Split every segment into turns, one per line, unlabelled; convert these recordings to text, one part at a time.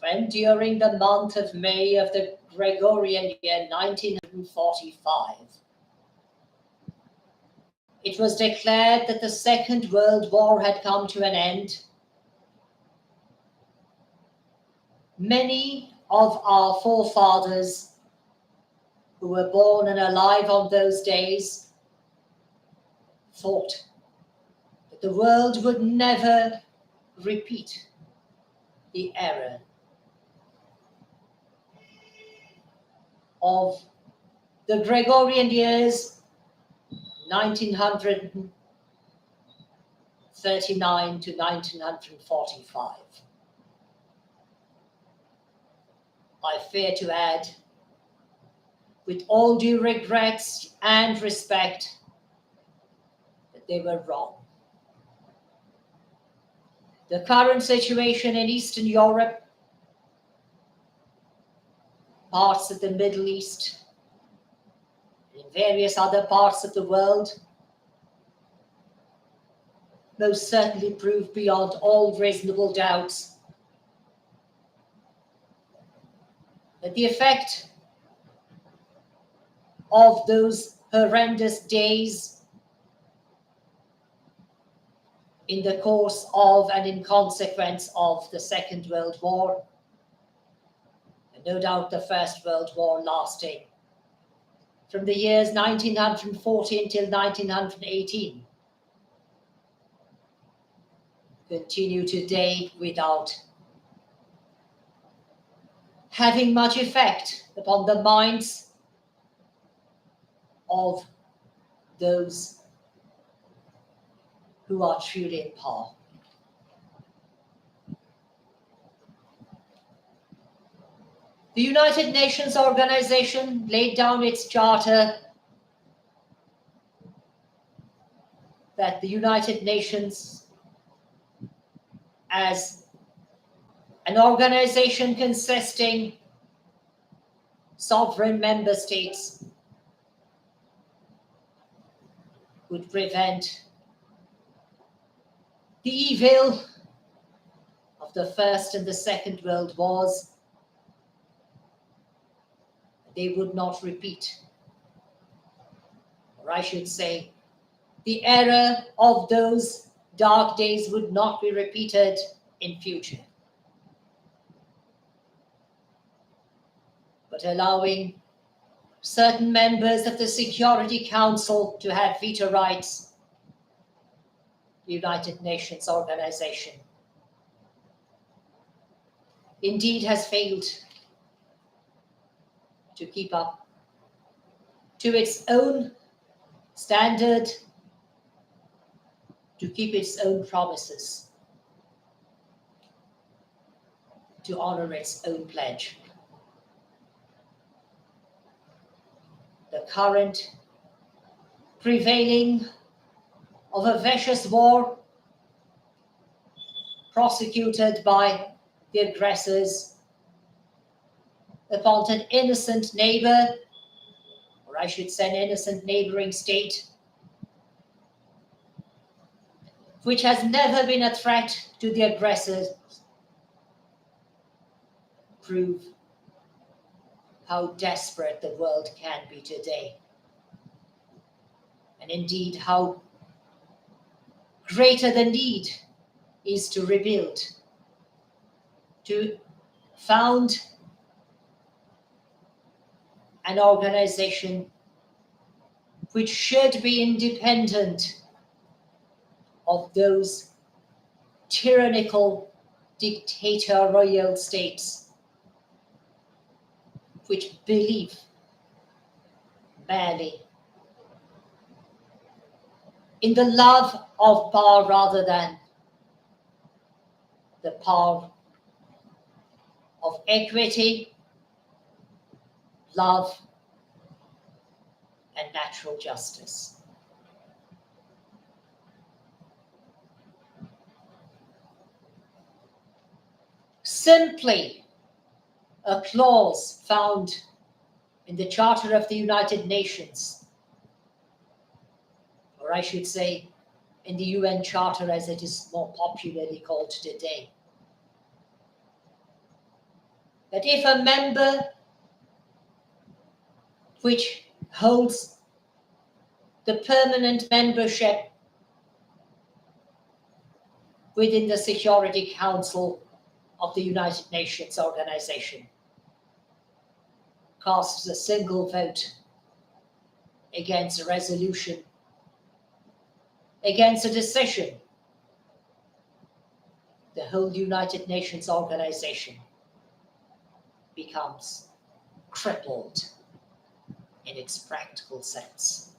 when during the month of May of the Gregorian year 1945, it was declared that the Second World War had come to an end, many of our forefathers who were born and alive on those days thought that the world would never repeat the error of the Gregorian years 1939 to 1945. I fear to add, with all due regrets and respect, that they were wrong. The current situation in Eastern Europe, parts of the Middle East, and in various other parts of the world, most certainly proved beyond all reasonable doubts that the effect of those horrendous days in the course of and in consequence of the Second World War, and no doubt the First World War lasting from the years 1914 until 1918, continue today without having much effect upon the minds of those who are truly in power. The United Nations organization laid down its charter that the United Nations, as an organization consisting sovereign member states, would prevent the evil of the First and the Second World Wars. They would not repeat, or I should say, the error of those dark days would not be repeated in future, but allowing certain members of the Security Council to have veto rights, the United Nations organization indeed has failed to keep up to its own standard, to keep its own promises, to honor its own pledge. The current prevailing of a vicious war prosecuted by the aggressors upon an innocent neighbor, or I should say an innocent neighboring state, which has never been a threat to the aggressors, prove how desperate the world can be today, and indeed how greater the need is to rebuild, to found an organization which should be independent of those tyrannical dictatorial states which believe merely in the love of power rather than the power of equity, love, and natural justice. Simply a clause found in the Charter of the United Nations, or I should say in the UN Charter as it is more popularly called today, that if a member which holds the permanent membership within the Security Council of the United Nations Organization casts a single vote against a resolution, against a decision, the whole United Nations Organization becomes crippled in its practical sense.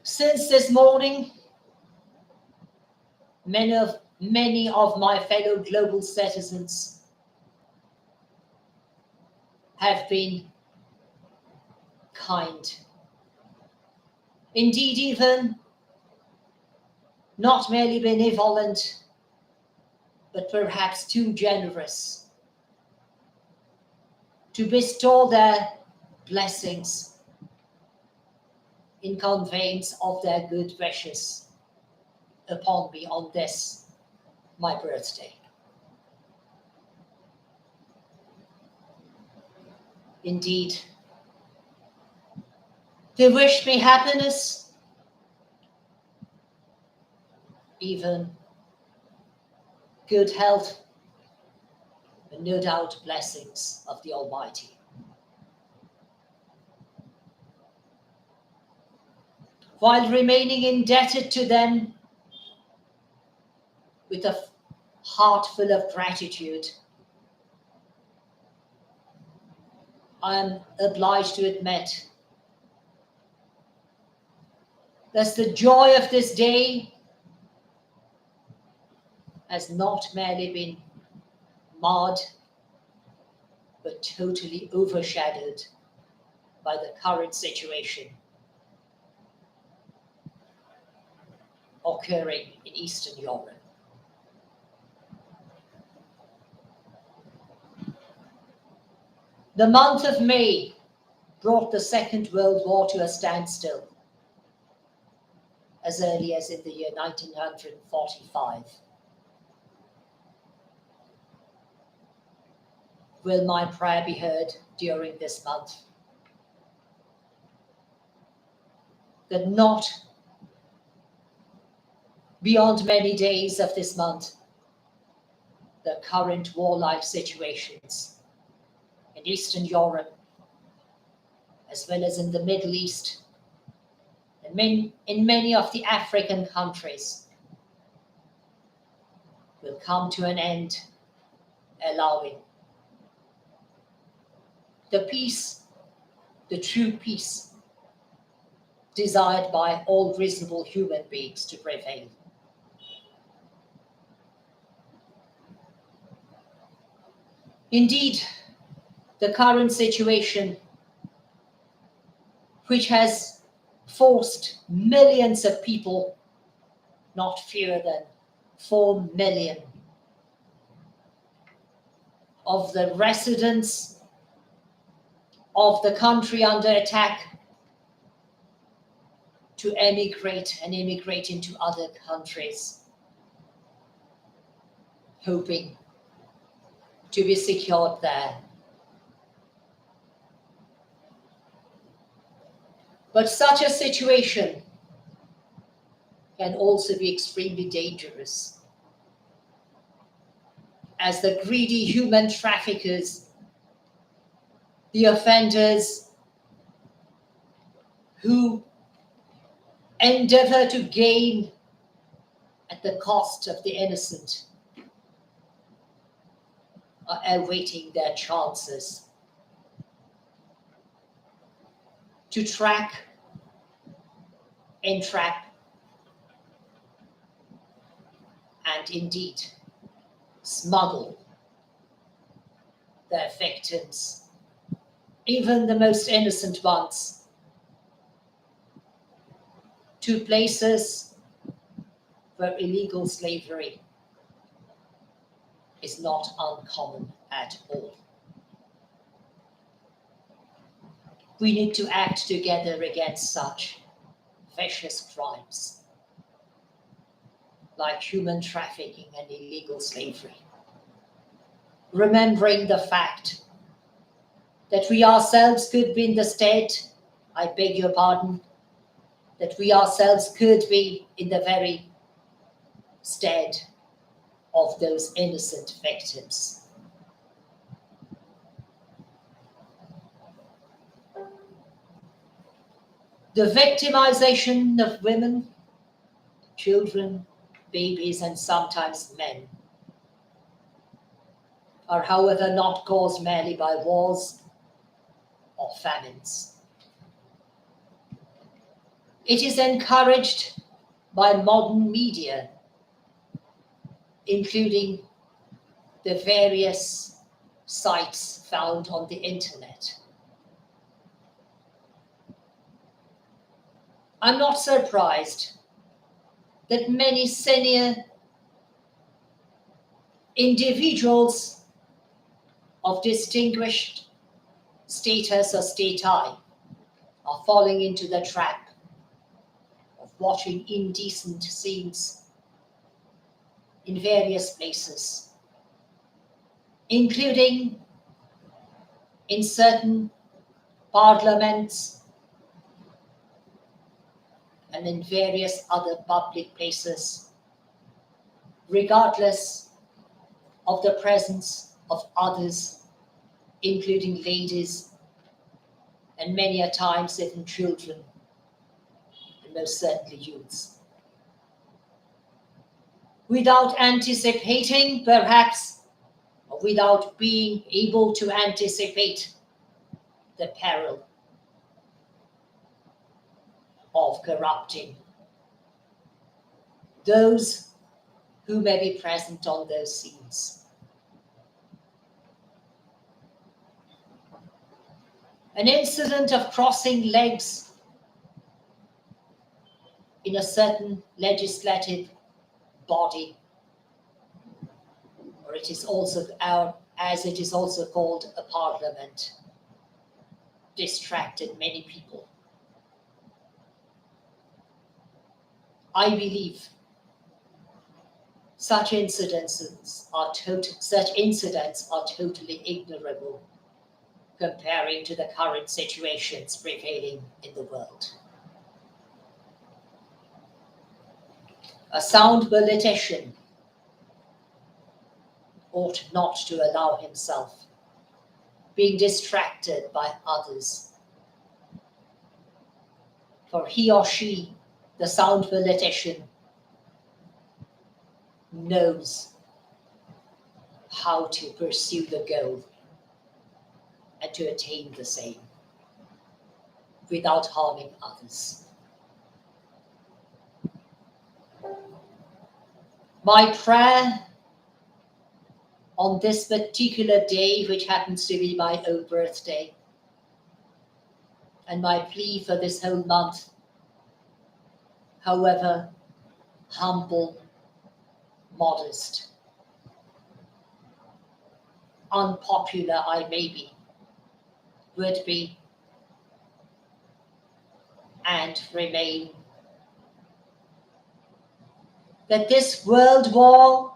Since this morning, many of my fellow global citizens have been kind. Indeed, even not merely benevolent, but perhaps too generous to bestow their blessings in conveyance of their good wishes upon me on this, my birthday. Indeed, they wish me happiness, even good health, and no doubt blessings of the Almighty. While remaining indebted to them with a heart full of gratitude, I am obliged to admit that the joy of this day has not merely been marred, but totally overshadowed by the current situation occurring in Eastern Europe. The month of May brought the Second World War to a standstill as early as in the year 1945. Will my prayer be heard during this month? That not beyond many days of this month, the current warlike situations in Eastern Europe, as well as in the Middle East, and in many of the African countries, will come to an end, allowing the peace, the true peace, desired by all reasonable human beings to prevail. Indeed, the current situation, which has forced millions of people, not fewer than 4 million, of the residents of the country under attack to emigrate into other countries, hoping to be secured there. But such a situation can also be extremely dangerous, as the greedy human traffickers, the offenders who endeavor to gain at the cost of the innocent, are awaiting their chances to track, entrap, and indeed smuggle their victims, even the most innocent ones, to places where illegal slavery is not uncommon at all. We need to act together against such vicious crimes. like human trafficking and illegal slavery. Remembering the fact that we ourselves could be in the state, I beg your pardon, that we ourselves could be in the very stead of those innocent victims. The victimization of women, children, babies, and sometimes men are, however, not caused merely by wars or famines. It is encouraged by modern media, including the various sites found on the internet. I'm not surprised that many senior individuals of distinguished status or stati are falling into the trap of watching indecent scenes in various places, including in certain parliaments and in various other public places, regardless of the presence of others, including ladies, and many a times even children, and most certainly youths. Without anticipating, perhaps, or without being able to anticipate the peril of corrupting those who may be present on those scenes. An incident of crossing legs in a certain legislative body, or it is also as it is also called, a parliament, distracted many people. I believe such incidents are totally ignorable comparing to the current situations prevailing in the world. A sound politician ought not to allow himself being distracted by others, for he or she, the sound politician, knows how to pursue the goal and to attain the same without harming others. My prayer on this particular day, which happens to be my own birthday, and my plea for this whole month, however humble, modest, unpopular I may be, would be and remain, that this world war,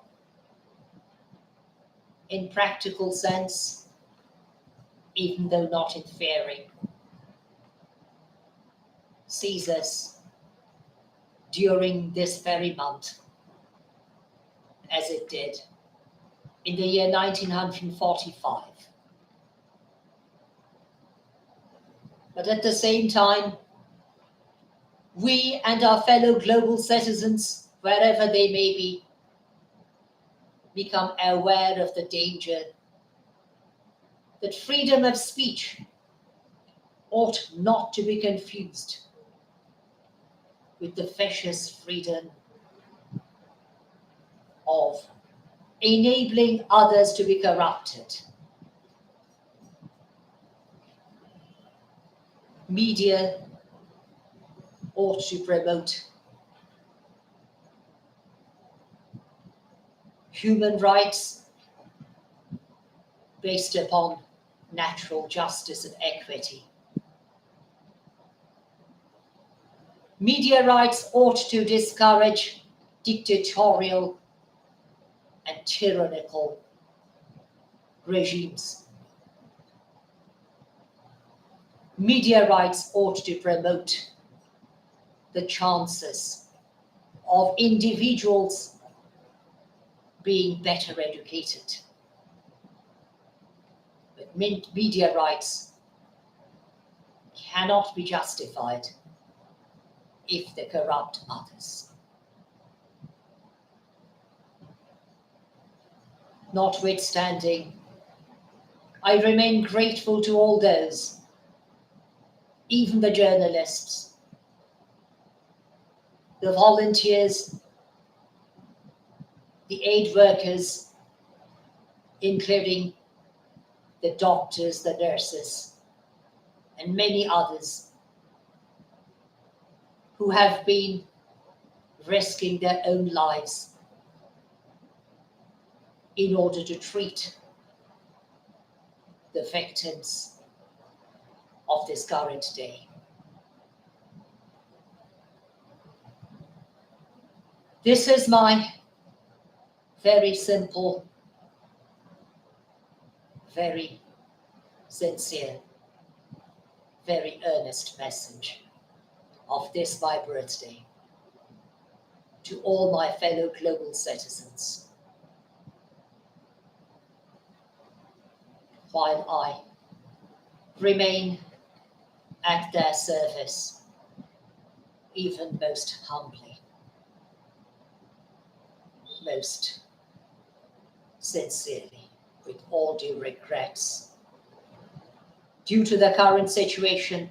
in practical sense, even though not in theory, sees us during this very month, as it did in the year 1945. But at the same time, we and our fellow global citizens, wherever they may be, become aware of the danger that freedom of speech ought not to be confused with the vicious freedom of enabling others to be corrupted. Media ought to promote human rights based upon natural justice and equity. Media rights ought to discourage dictatorial and tyrannical regimes. Media rights ought to promote the chances of individuals being better educated. But media rights cannot be justified if they corrupt others. Notwithstanding, I remain grateful to all those, even the journalists, the volunteers, the aid workers, including the doctors, the nurses, and many others who have been risking their own lives in order to treat the victims of this current day. This is my very simple, very sincere, very earnest message of this my birthday to all my fellow global citizens. While I remain at their service, even most humbly, most sincerely, with all due regrets, due to the current situation,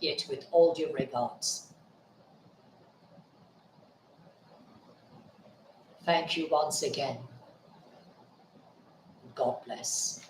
yet with all due regards. Thank you once again. God bless.